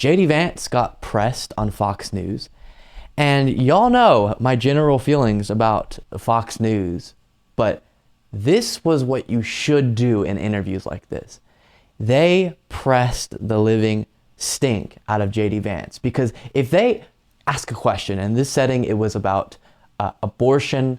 JD Vance got pressed on Fox News. And y'all know my general feelings about Fox News, but this was what you should do in interviews like this. They pressed the living stink out of JD Vance, because if they ask a question, in this setting it was about abortion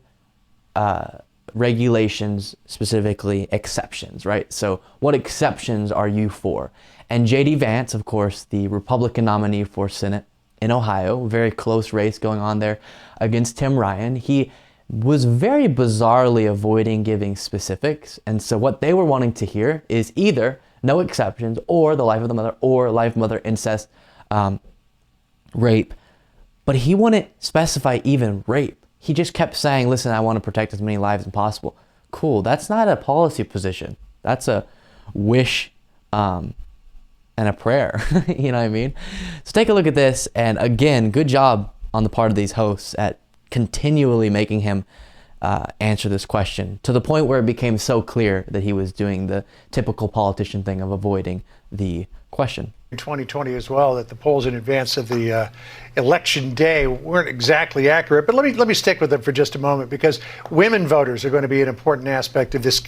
regulations, specifically exceptions, right? So what exceptions are you for? And JD Vance, of course, the Republican nominee for Senate in Ohio, very close race going on there against Tim Ryan, he was very bizarrely avoiding giving specifics. And so what they were wanting to hear is either no exceptions, or the life of the mother, or life of mother, incest, rape. But he wouldn't specify even rape. He just kept saying, listen, I want to protect as many lives as possible. Cool, that's not a policy position. That's a wish and a prayer, you know what I mean? So take a look at this, and again, good job on the part of these hosts at continually making him answer this question, to the point where it became so clear that he was doing the typical politician thing of avoiding the question. In 2020 as well, that the polls in advance of the election day weren't exactly accurate, but let me stick with it for just a moment, because women voters are going to be an important aspect of this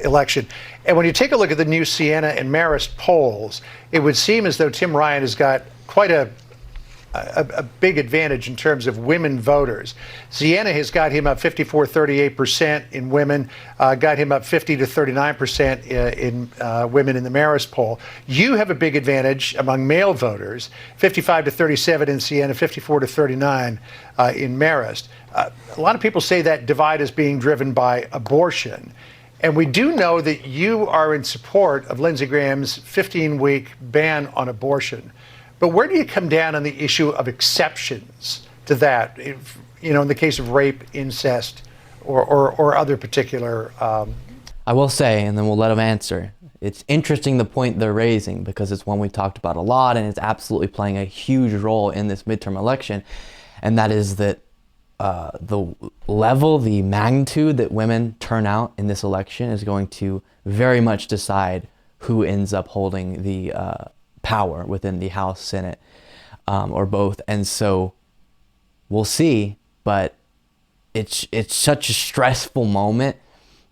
election. And when you take a look at the new Siena and Marist polls, it would seem as though Tim Ryan has got quite a big advantage in terms of women voters. Siena has got him up 54-38% in women, got him up 50-39% in women in the Marist poll. You have a big advantage among male voters, 55-37 in Siena, 54-39 in Marist. A lot of people say that divide is being driven by abortion. And we do know that you are in support of Lindsey Graham's 15-week ban on abortion. But where do you come down on the issue of exceptions to that, if, you know, in the case of rape, incest, or other particular... I will say, and then we'll let him answer, it's interesting the point they're raising, because it's one we've talked about a lot, and it's absolutely playing a huge role in this midterm election, and that is that the level, the magnitude that women turn out in this election is going to very much decide who ends up holding the power within the House, Senate, or both. And so we'll see, but it's such a stressful moment,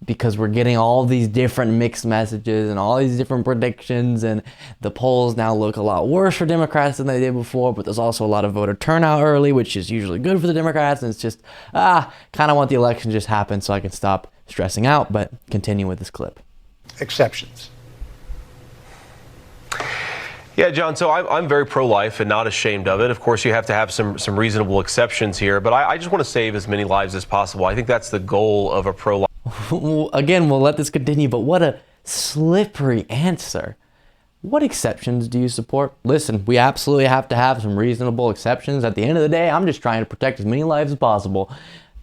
because we're getting all these different mixed messages and all these different predictions, and the polls now look a lot worse for Democrats than they did before, but there's also a lot of voter turnout early, which is usually good for the Democrats, and it's just kind of want the election to just happen so I can stop stressing out. But continue with this clip. Exceptions. Yeah, John, so I'm very pro-life and not ashamed of it. Of course, you have to have some reasonable exceptions here, but I just want to save as many lives as possible. I think that's the goal of a pro-life. Again, we'll let this continue, but what a slippery answer. What exceptions do you support? Listen, we absolutely have to have some reasonable exceptions. At the end of the day, I'm just trying to protect as many lives as possible.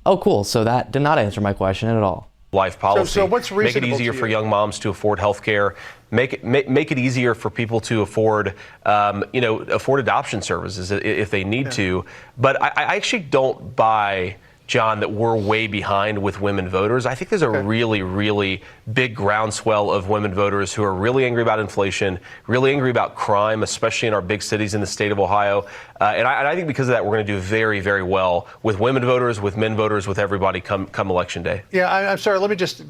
Oh, cool. So that did not answer my question at all. Life policy. So what's reasonable? Make it easier for young moms to afford health care. Make it easier for people to afford, afford adoption services if they need to. But I actually don't buy, John, that we're way behind with women voters. I think there's a really, really big groundswell of women voters who are really angry about inflation, really angry about crime, especially in our big cities in the state of Ohio. And I think because of that, we're going to do very, very well with women voters, with men voters, with everybody come election day. Yeah, I'm sorry. Let me just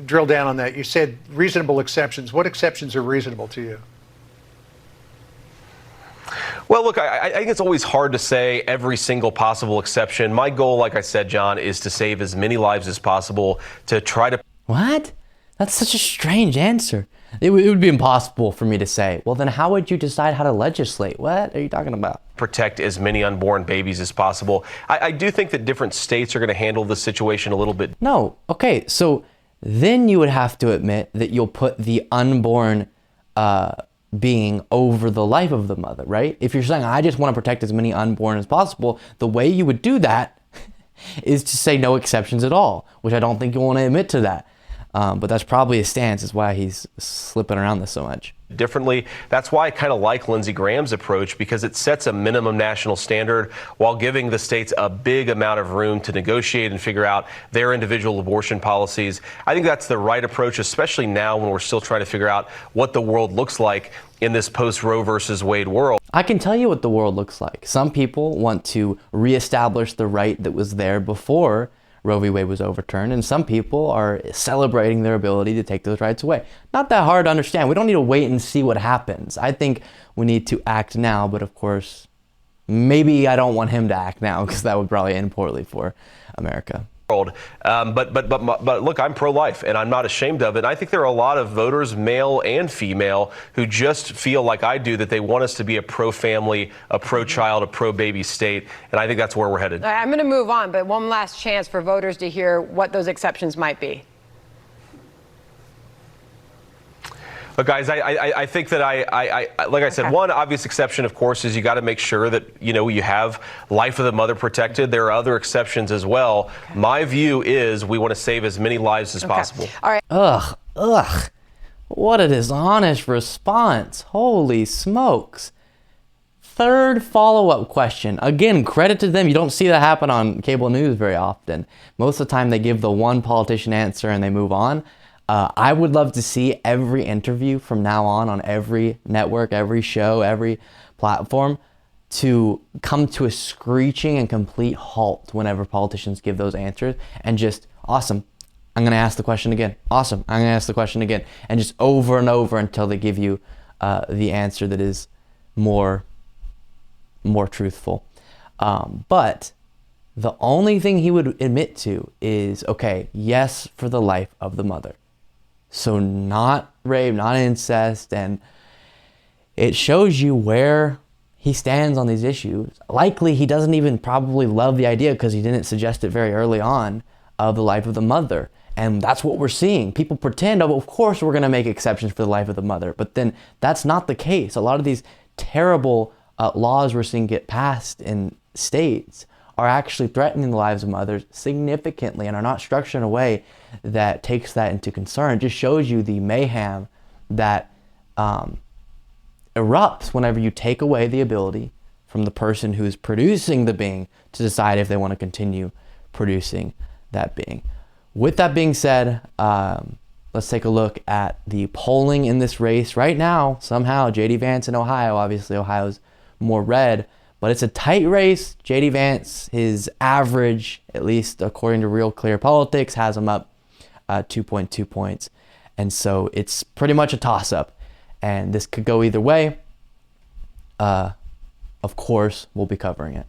drill down on that. You said reasonable exceptions. What exceptions are reasonable to you? Well, look, I think it's always hard to say every single possible exception. My goal, like I said, John, is to save as many lives as possible, to try to... What? That's such a strange answer. It would be impossible for me to say, well, then how would you decide how to legislate? What are you talking about? Protect as many unborn babies as possible. I do think that different states are going to handle this situation a little bit. No. Okay, so then you would have to admit that you'll put the unborn being over the life of the mother, right? If you're saying, I just want to protect as many unborn as possible, the way you would do that is to say no exceptions at all, which I don't think you want to admit to that. But that's probably his stance, is why he's slipping around this so much. differently. That's why I kind of like Lindsey Graham's approach, because it sets a minimum national standard while giving the states a big amount of room to negotiate and figure out their individual abortion policies. I think that's the right approach, especially now when we're still trying to figure out what the world looks like in this post-Roe versus Wade world. I can tell you what the world looks like. Some people want to reestablish the right that was there before Roe v. Wade was overturned, and some people are celebrating their ability to take those rights away. Not that hard to understand. We don't need to wait and see what happens. I think we need to act now, but of course, maybe I don't want him to act now, because that would probably end poorly for America. But look, I'm pro-life, and I'm not ashamed of it. And I think there are a lot of voters, male and female, who just feel like I do, that they want us to be a pro-family, a pro-child, a pro-baby state. And I think that's where we're headed. I'm going to move on, but one last chance for voters to hear what those exceptions might be. But guys, I think that like I said, one obvious exception, of course, is you got to make sure that, you have life of the mother protected. There are other exceptions as well. Okay. My view is we want to save as many lives as possible. All right. Ugh. What a dishonest response. Holy smokes. Third follow-up question. Again, credit to them. You don't see that happen on cable news very often. Most of the time they give the one politician answer and they move on. I would love to see every interview from now on every network, every show, every platform, to come to a screeching and complete halt whenever politicians give those answers, and just, awesome, I'm going to ask the question again. Awesome, I'm going to ask the question again. And just over and over until they give you the answer that is more truthful. But the only thing he would admit to is, okay, yes, for the life of the mother. So not rape, not incest, and it shows you where he stands on these issues. Likely he doesn't even probably love the idea, because he didn't suggest it very early on, of the life of the mother. And that's what we're seeing. People pretend, oh, of course we're going to make exceptions for the life of the mother. But then that's not the case. A lot of these terrible laws we're seeing get passed in states are actually threatening the lives of mothers significantly, and are not structured in a way that takes that into concern. It just shows you the mayhem that erupts whenever you take away the ability from the person who's producing the being to decide if they want to continue producing that being. With that being said, let's take a look at the polling in this race. Right now, somehow, J.D. Vance in Ohio, obviously Ohio's more red, but it's a tight race. J.D. Vance, his average, at least according to Real Clear Politics, has him up 2.2 points. And so it's pretty much a toss-up. And this could go either way. Of course, we'll be covering it.